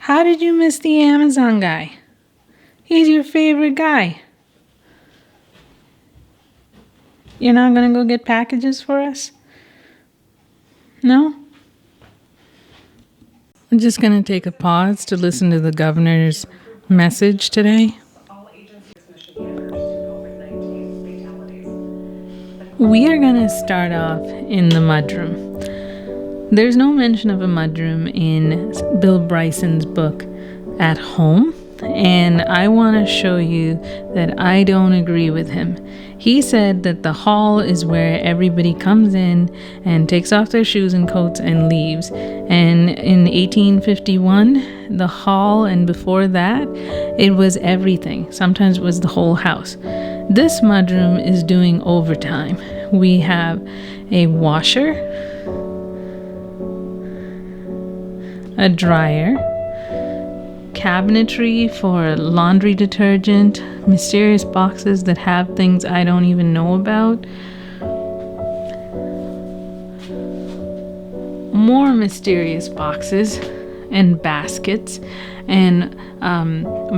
How did you miss the Amazon guy? He's your favorite guy. You're not going to go get packages for us? No? I'm just going to take a pause to listen to the governor's message today. We are going to start off in the mudroom. There's no mention of a mudroom in Bill Bryson's book, At Home, and I want to show you that I don't agree with him. He said that the hall is where everybody comes in and takes off their shoes and coats and leaves. And in 1851, the hall, and before that, it was everything. Sometimes it was the whole house. This mudroom is doing overtime. We have a washer, a dryer, cabinetry for laundry detergent, mysterious boxes that have things I don't even know about, more mysterious boxes and baskets, and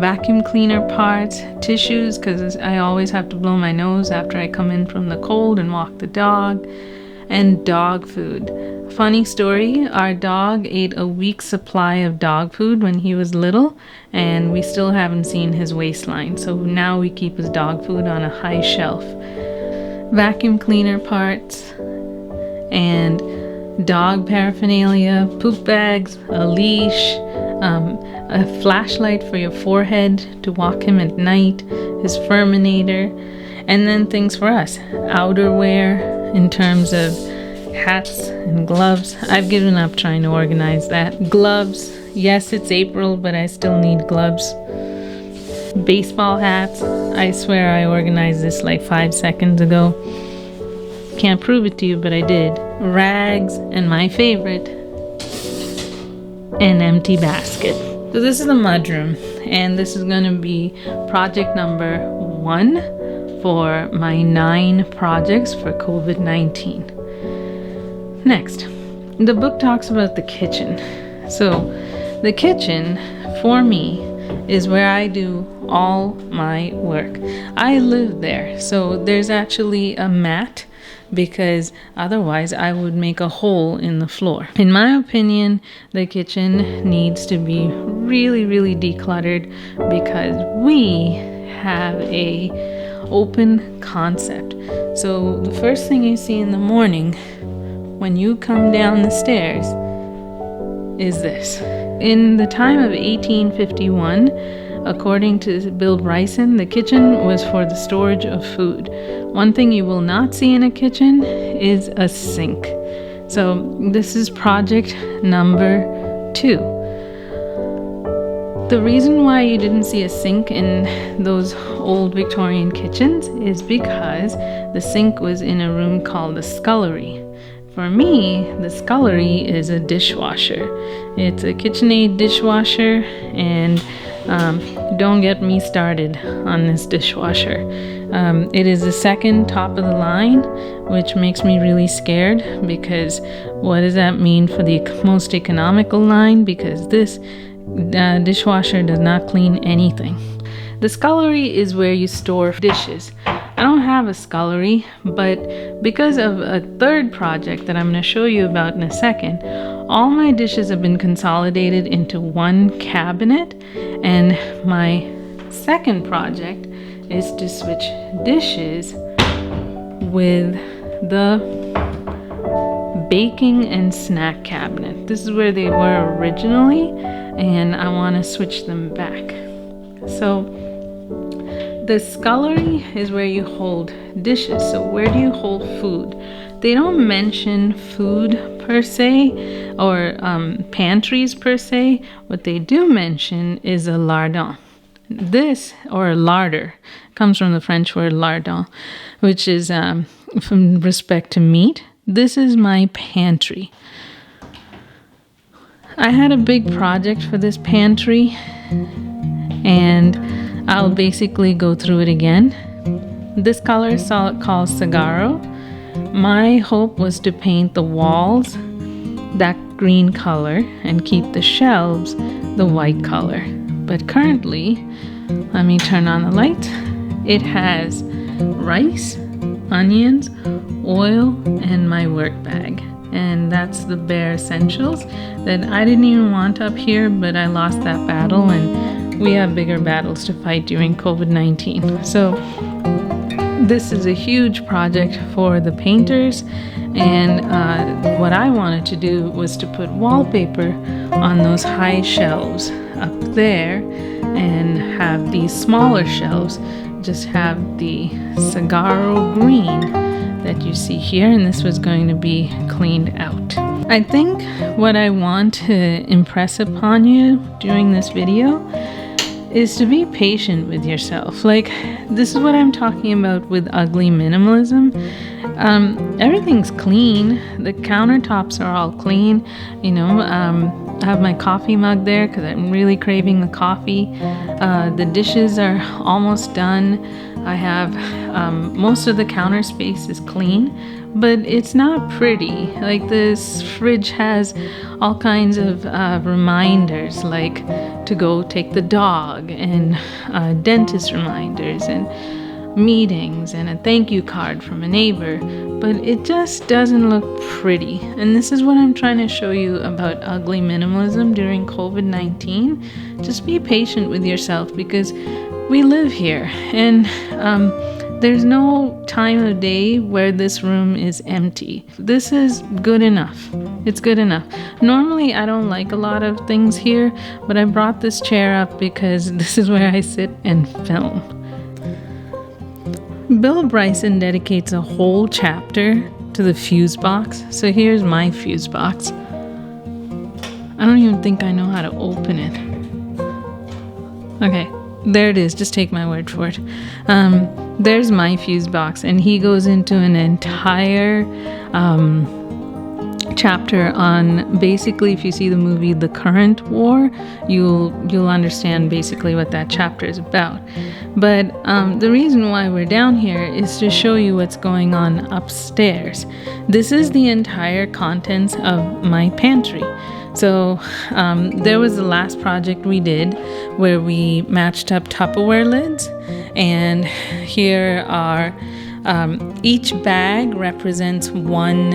vacuum cleaner parts, tissues, because I always have to blow my nose after I come in from the cold and walk the dog, and dog food. Funny story, our dog ate a week's supply of dog food when he was little, and we still haven't seen his waistline, so now we keep his dog food on a high shelf. Vacuum cleaner parts and dog paraphernalia, poop bags, a leash, a flashlight for your forehead to walk him at night, his Furminator, and then things for us, outerwear in terms of hats and gloves. I've given up trying to organize that. Gloves, yes, it's April, but I still need gloves. Baseball hats, I swear I organized this like 5 seconds ago. Can't prove it to you, but I did. Rags, and my favorite, an empty basket. So this is the mudroom, and this is going to be project number 1 for my 9 projects for COVID-19. Next, the book talks about the kitchen. So the kitchen, for me, is where I do all my work. I live there, so there's actually a mat, because otherwise I would make a hole in the floor. In my opinion, the kitchen needs to be really, really decluttered, because we have a open concept. So the first thing you see in the morning when you come down the stairs is this. In the time of 1851, according to Bill Bryson, the kitchen was for the storage of food. One thing you will not see in a kitchen is a sink. So this is project number 2. The reason why you didn't see a sink in those old Victorian kitchens is because the sink was in a room called the scullery. For me, the scullery is a dishwasher. It's a KitchenAid dishwasher, and don't get me started on this dishwasher. It is the second top of the line, which makes me really scared, because what does that mean for the most economical line? Because this dishwasher does not clean anything. The scullery is where you store dishes. I don't have a scullery, but because of a third project that I'm going to show you about in a second, all my dishes have been consolidated into one cabinet, and my second project is to switch dishes with the baking and snack cabinet. This is where they were originally, and I want to switch them back. So the scullery is where you hold dishes. So where do you hold food? They don't mention food per se, or pantries per se. What they do mention is a lardon. This, or a larder, comes from the French word lardon, which is from respect to meat. This is my pantry. I had a big project for this pantry, and I'll basically go through it again. This color is called Sagaro. My hope was to paint the walls that green color and keep the shelves the white color. But currently, let me turn on the light. It has rice, onions, oil, and my work bag. And that's the bare essentials that I didn't even want up here, but I lost that battle, and we have bigger battles to fight during COVID-19. So this is a huge project for the painters, and what I wanted to do was to put wallpaper on those high shelves up there and have these smaller shelves just have the Saguaro green that you see here, and this was going to be cleaned out. I think what I want to impress upon you during this video is to be patient with yourself. Like, this is what I'm talking about with ugly minimalism. Everything's clean. The countertops are all clean. You know, I have my coffee mug there because I'm really craving the coffee. The dishes are almost done. I have most of the counter space is clean, but it's not pretty. Like, this fridge has all kinds of reminders, like to go take the dog, and dentist reminders, and meetings, and a thank you card from a neighbor, but it just doesn't look pretty. And this is what I'm trying to show you about ugly minimalism during COVID-19. Just be patient with yourself, because we live here, and there's no time of day where this room is empty. This is good enough. It's good enough. Normally, I don't like a lot of things here, but I brought this chair up because this is where I sit and film. Bill Bryson dedicates a whole chapter to the fuse box. So here's my fuse box. I don't even think I know how to open it. Okay. There it is. Just take my word for it. There's my fuse box, and he goes into an entire chapter on, basically, if you see the movie The Current War, you'll understand basically what that chapter is about. But the reason why we're down here is to show you what's going on upstairs. This is the entire contents of my pantry. So there was the last project we did where we matched up Tupperware lids, and here are each bag represents one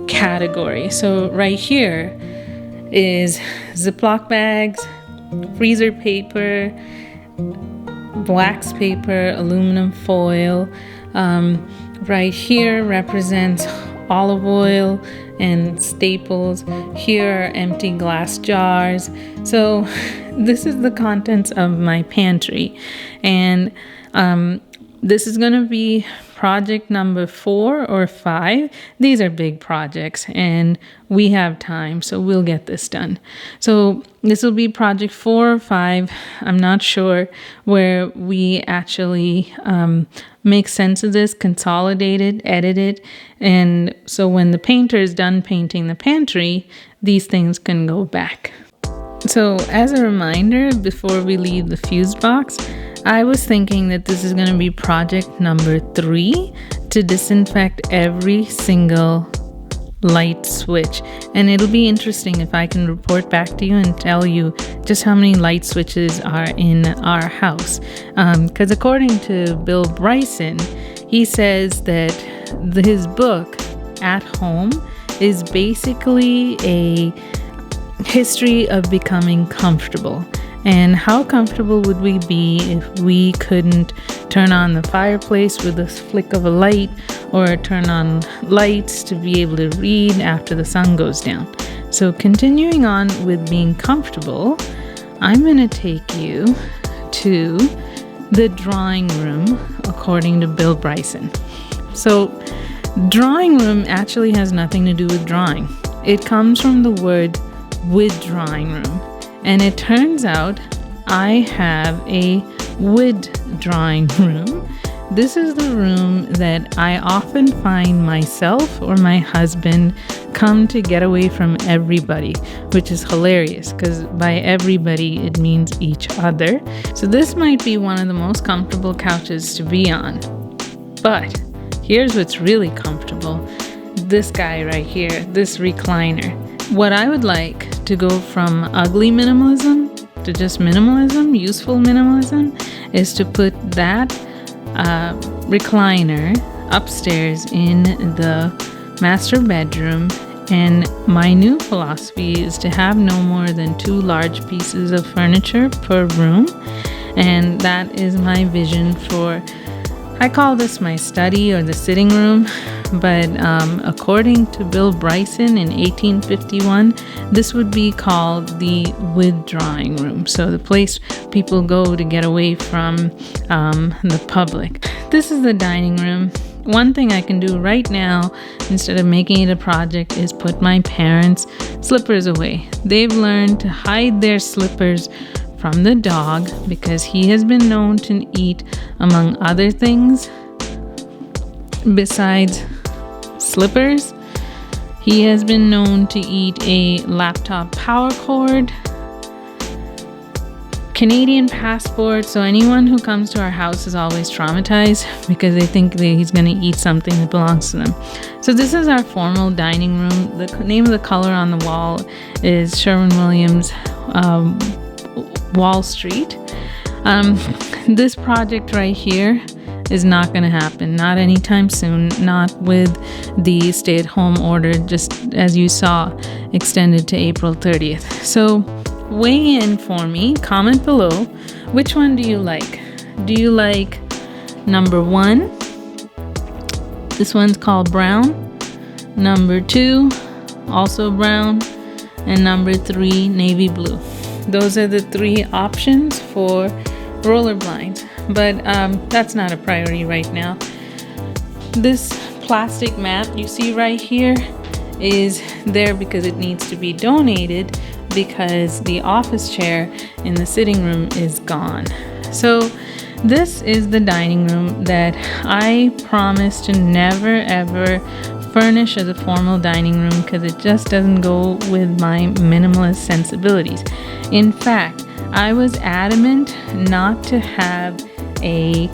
category. So right here is Ziploc bags, freezer paper, wax paper, aluminum foil. Right here represents olive oil and staples. Here are empty glass jars. So this is the contents of my pantry, and this is going to be project number 4 or 5. These are big projects, and we have time, so we'll get this done. So this will be project 4 or 5. I'm not sure, where we actually make sense of this, consolidate it, edit it, and so when the painter is done painting the pantry, these things can go back. So as a reminder, before we leave the fuse box, I was thinking that this is going to be project number 3 to disinfect every single light switch. And it'll be interesting if I can report back to you and tell you just how many light switches are in our house. Because according to Bill Bryson, he says that his book, At Home, is basically a history of becoming comfortable. And how comfortable would we be if we couldn't turn on the fireplace with a flick of a light, or turn on lights to be able to read after the sun goes down? So continuing on with being comfortable, I'm going to take you to the drawing room, according to Bill Bryson. So drawing room actually has nothing to do with drawing. It comes from the word wood drawing room. And it turns out I have a wood drawing room. This is the room that I often find myself or my husband come to get away from everybody, which is hilarious because by everybody it means each other. So this might be one of the most comfortable couches to be on. But here's what's really comfortable. This guy right here, this recliner. What I would like to go from ugly minimalism to just minimalism, useful minimalism, is to put that recliner upstairs in the master bedroom. And my new philosophy is to have no more than 2 large pieces of furniture per room. And that is my vision for, I call this my study or the sitting room. But according to Bill Bryson in 1851, this would be called the withdrawing room. So the place people go to get away from the public. This is the dining room. One thing I can do right now, instead of making it a project, is put my parents' slippers away. They've learned to hide their slippers from the dog because he has been known to eat, among other things, besides slippers, he has been known to eat a laptop power cord, Canadian passport. So anyone who comes to our house is always traumatized because they think that he's going to eat something that belongs to them. So this is our formal dining room. The name of the color on the wall is Sherwin-Williams Wall Street. This project right here is not going to happen, not anytime soon, not with the stay-at-home order, just as you saw, extended to April 30th. So weigh in for me, comment below, which one do you like? Do you like number 1? This one's called brown. Number 2, also brown. And number 3, navy blue. Those are the 3 options for roller blinds. But that's not a priority right now. This plastic mat you see right here is there because it needs to be donated because the office chair in the sitting room is gone. So this is the dining room that I promise to never ever furnish as a formal dining room because it just doesn't go with my minimalist sensibilities. In fact, I was adamant not to have a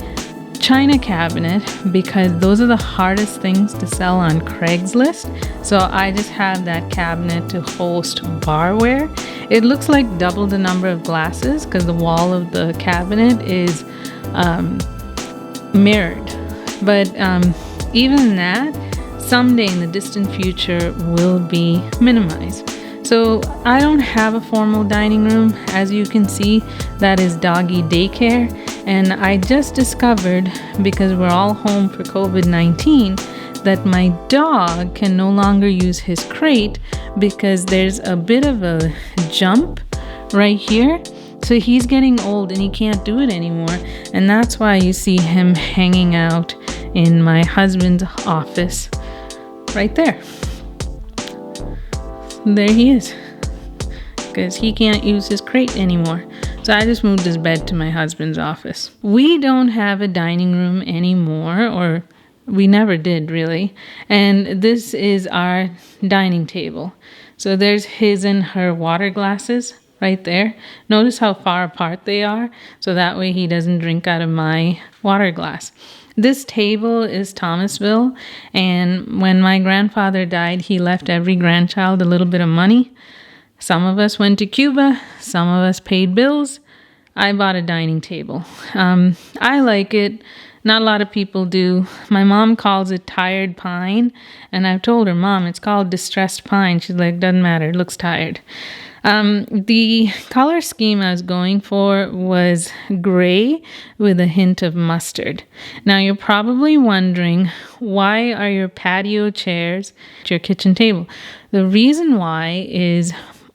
china cabinet because those are the hardest things to sell on Craigslist. So I just have that cabinet to host barware. It looks like double the number of glasses because the wall of the cabinet is mirrored. But even that, someday in the distant future, will be minimized. So I don't have a formal dining room. As you can see, that is doggy daycare. And I just discovered, because we're all home for COVID-19, that my dog can no longer use his crate because there's a bit of a jump right here. So he's getting old and he can't do it anymore. And that's why you see him hanging out in my husband's office right there. There he is, because he can't use his crate anymore. So I just moved his bed to my husband's office. We don't have a dining room anymore, or we never did really. And this is our dining table. So there's his and her water glasses right there. Notice how far apart they are. So that way he doesn't drink out of my water glass. This table is Thomasville, and when my grandfather died, he left every grandchild a little bit of money. Some of us went to Cuba, some of us paid bills. I bought a dining table. I like it. Not a lot of people do. My mom calls it tired pine, and I've told her, Mom, it's called distressed pine. She's like, doesn't matter, it looks tired. The color scheme I was going for was gray with a hint of mustard. Now you're probably wondering, why are your patio chairs at your kitchen table? The reason why is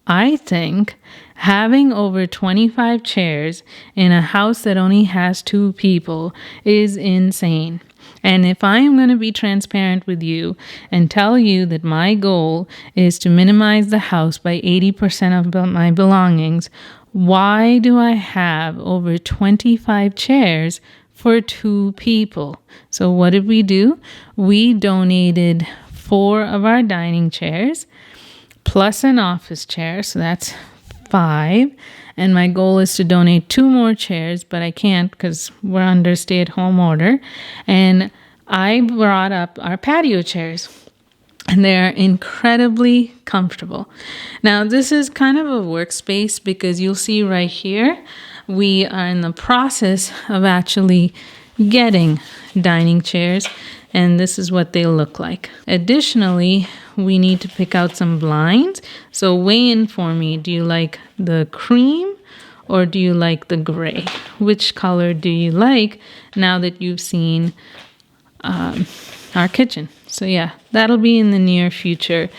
I think having over 25 chairs in a house that only has 2 people is insane. And if I am going to be transparent with you and tell you that my goal is to minimize the house by 80% of my belongings, why do I have over 25 chairs for 2 people? So what did we do? We donated 4 of our dining chairs plus an office chair, so that's 5. And my goal is to donate 2 more chairs, but I can't because we're under stay-at-home order. And I brought up our patio chairs. and they're incredibly comfortable. Now, this is kind of a workspace because you'll see right here, we are in the process of actually getting dining chairs, and this is what they look like. Additionally, we need to pick out some blinds. So weigh in for me. Do you like the cream or do you like the gray? Which color do you like now that you've seen our kitchen? So yeah, that'll be in the near future.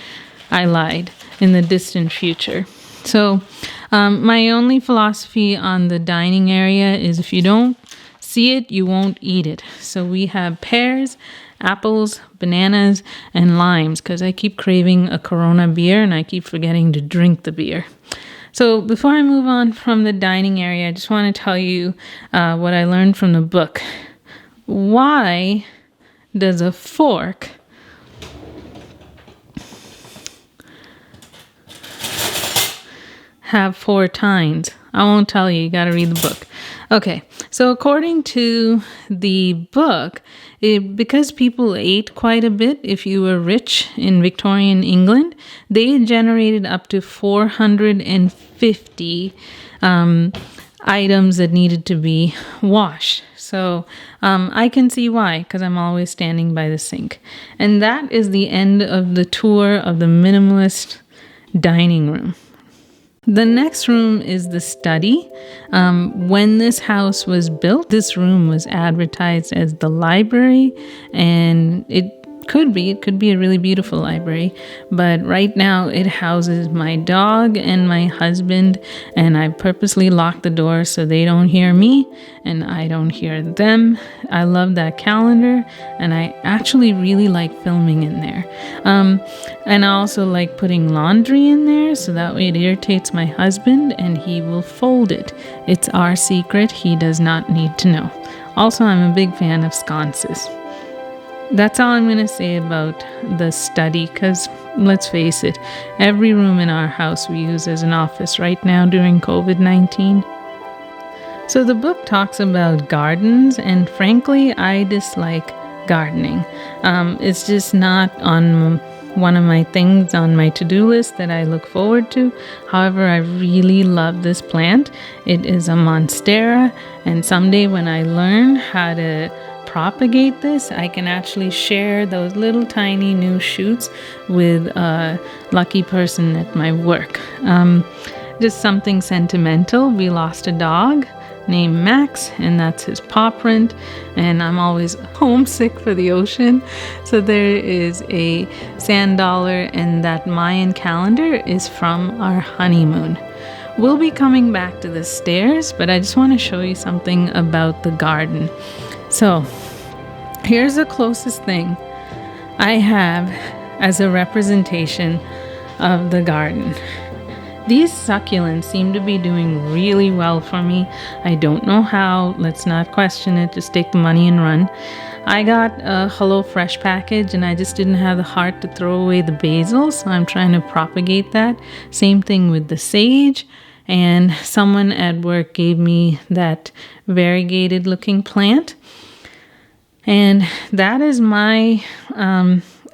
I lied, in the distant future. So my only philosophy on the dining area is if you don't see it, you won't eat it. So we have pears, apples, bananas, and limes because I keep craving a Corona beer and I keep forgetting to drink the beer. So before I move on from the dining area, I just want to tell you what I learned from the book. Why does a fork have 4 tines? I won't tell you. You got to read the book. Okay, so according to the book, because people ate quite a bit, if you were rich in Victorian England, they generated up to 450 items that needed to be washed. So I can see why, because I'm always standing by the sink. And that is the end of the tour of the minimalist dining room. The next room is the study. When this house was built, this room was advertised as the library, and it could be a really beautiful library, but right now it houses my dog and my husband, and I purposely locked the door so they don't hear me and I don't hear them. I love that calendar, and I actually really like filming in there. And I also like putting laundry in there so that way it irritates my husband and he will fold it. It's our secret. He does not need to know. Also, I'm a big fan of sconces. That's all I'm going to say about the study, because let's face it, every room in our house we use as an office right now during COVID-19. So the book talks about gardens, and frankly, I dislike gardening. It's just not on one of my things on my to-do list that I look forward to. However, I really love this plant. It is a monstera, and someday when I learn how to propagate this, I can actually share those little tiny new shoots with a lucky person at my work. Just something sentimental. We lost a dog named Max, and that's his paw print, and I'm always homesick for the ocean. So there is a sand dollar, and that Mayan calendar is from our honeymoon. We'll be coming back to the stairs, but I just want to show you something about the garden. So here's the closest thing I have as a representation of the garden. These succulents seem to be doing really well for me. I don't know how. Let's not question it. Just take the money and run. I got a HelloFresh package and I just didn't have the heart to throw away the basil, so I'm trying to propagate that. Same thing with the sage. And someone at work gave me that variegated looking plant. And that is my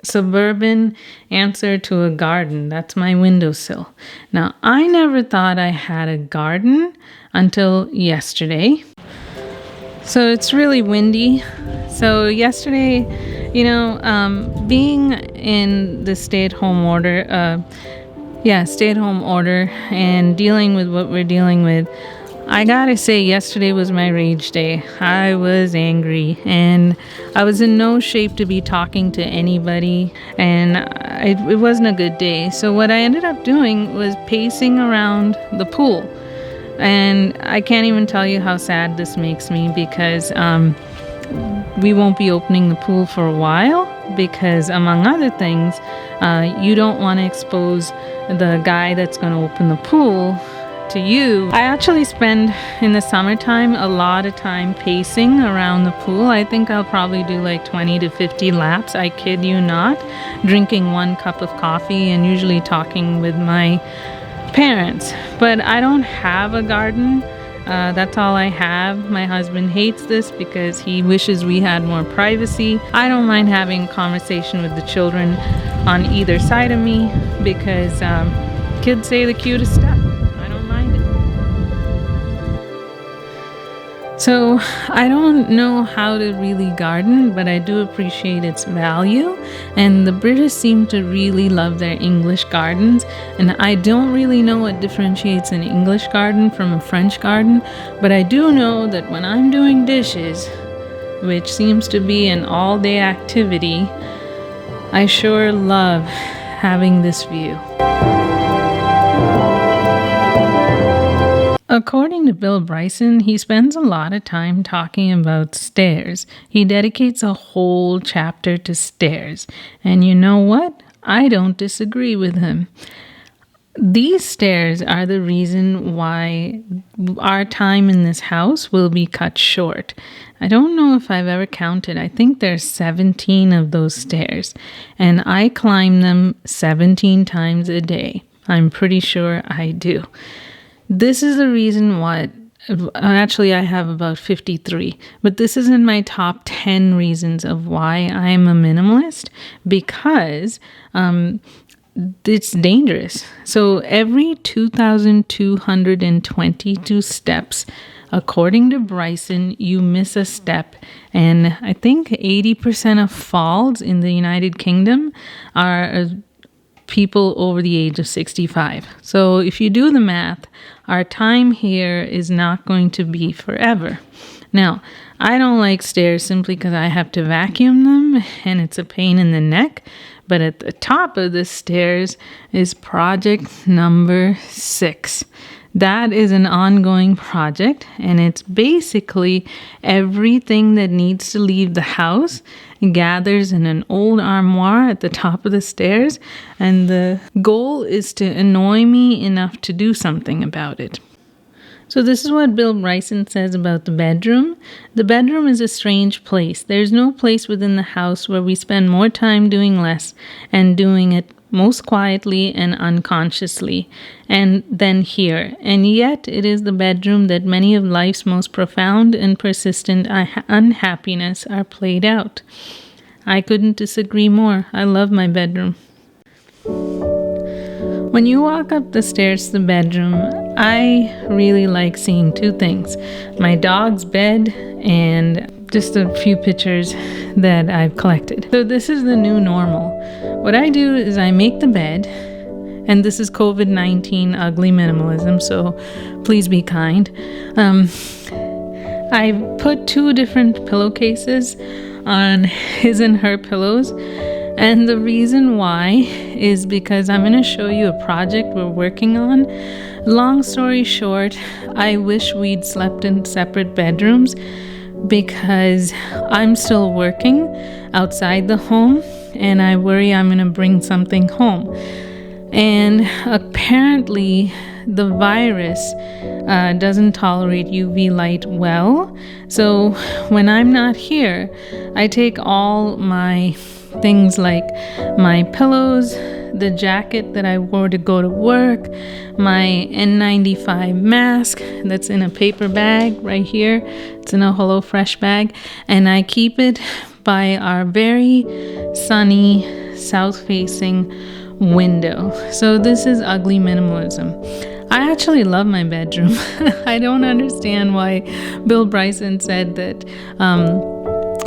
suburban answer to a garden. That's my windowsill. Now, I never thought I had a garden until yesterday. So it's really windy. So yesterday, being in the stay-at-home order and dealing with what we're dealing with, I gotta say, yesterday was my rage day. I was angry and I was in no shape to be talking to anybody, and it wasn't a good day. So what I ended up doing was pacing around the pool, and I can't even tell you how sad this makes me, because we won't be opening the pool for a while because, among other things, you don't want to expose the guy that's going to open the pool to you. I actually spend in the summertime a lot of time pacing around the pool. I think I'll probably do like 20 to 50 laps. I kid you not. Drinking 1 cup of coffee and usually talking with my parents. But I don't have a garden. That's all I have. My husband hates this because he wishes we had more privacy. I don't mind having a conversation with the children on either side of me because kids say the cutest stuff. I don't mind it. So I don't know how to really garden, but I do appreciate its value. And the British seem to really love their English gardens. And I don't really know what differentiates an English garden from a French garden, but I do know that when I'm doing dishes, which seems to be an all-day activity, I sure love having this view. According to Bill Bryson, he spends a lot of time talking about stairs. He dedicates a whole chapter to stairs. And you know what? I don't disagree with him. These stairs are the reason why our time in this house will be cut short. I don't know if I've ever counted. I think there's 17 of those stairs. And I climb them 17 times a day. I'm pretty sure I do. This is the reason why, actually I have about 53, but this is in my top 10 reasons of why I'm a minimalist, because it's dangerous. So every 2,222 steps, according to Bryson, you miss a step. And I think 80% of falls in the United Kingdom are people over the age of 65. So if you do the math, our time here is not going to be forever. Now, I don't like stairs simply because I have to vacuum them and it's a pain in the neck. But at the top of the stairs is project number 6. That is an ongoing project, and it's basically everything that needs to leave the house gathers in an old armoire at the top of the stairs, and the goal is to annoy me enough to do something about it. So this is what Bill Bryson says about the bedroom. The bedroom is a strange place. There's no place within the house where we spend more time doing less and doing it most quietly and unconsciously, and then here. And yet it is the bedroom that many of life's most profound and persistent unhappiness are played out. I couldn't disagree more. I love my bedroom. When you walk up the stairs to the bedroom, I really like seeing two things: my dog's bed and just a few pictures that I've collected. So this is the new normal. What I do is I make the bed, and this is COVID-19 ugly minimalism, so please be kind. I put 2 different pillowcases on his and her pillows, and the reason why is because I'm going to show you a project we're working on. Long story short, I wish we'd slept in separate bedrooms because I'm still working outside the home and I worry I'm going to bring something home. And apparently the virus doesn't tolerate UV light well. So when I'm not here, I take all my things like my pillows, the jacket that I wore to go to work, my N95 mask that's in a paper bag right here. It's in a HelloFresh bag, and I keep it by our very sunny south-facing window. So this is ugly minimalism. I actually love my bedroom. I don't understand why Bill Bryson said that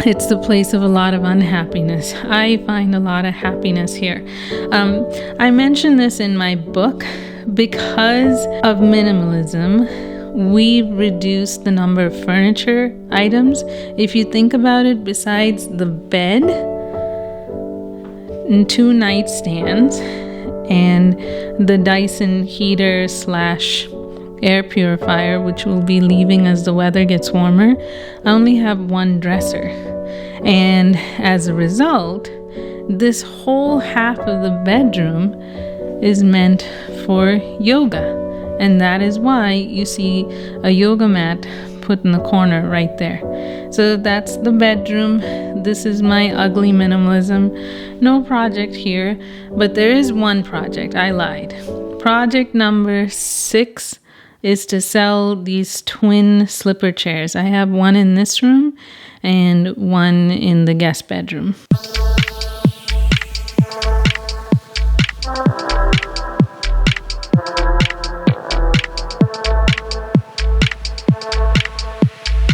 it's the place of a lot of unhappiness. I find a lot of happiness here. I mentioned this in my book. Because of minimalism, we've reduced the number of furniture items. If you think about it, besides the bed and 2 nightstands and the Dyson heater / air purifier, which will be leaving as the weather gets warmer, I only have 1 dresser. And as a result, this whole half of the bedroom is meant for yoga. And that is why you see a yoga mat put in the corner right there. So that's the bedroom. This is my ugly minimalism. No project here, but there is one project. I lied. Project number 6 is to sell these twin slipper chairs. I have one in this room and one in the guest bedroom.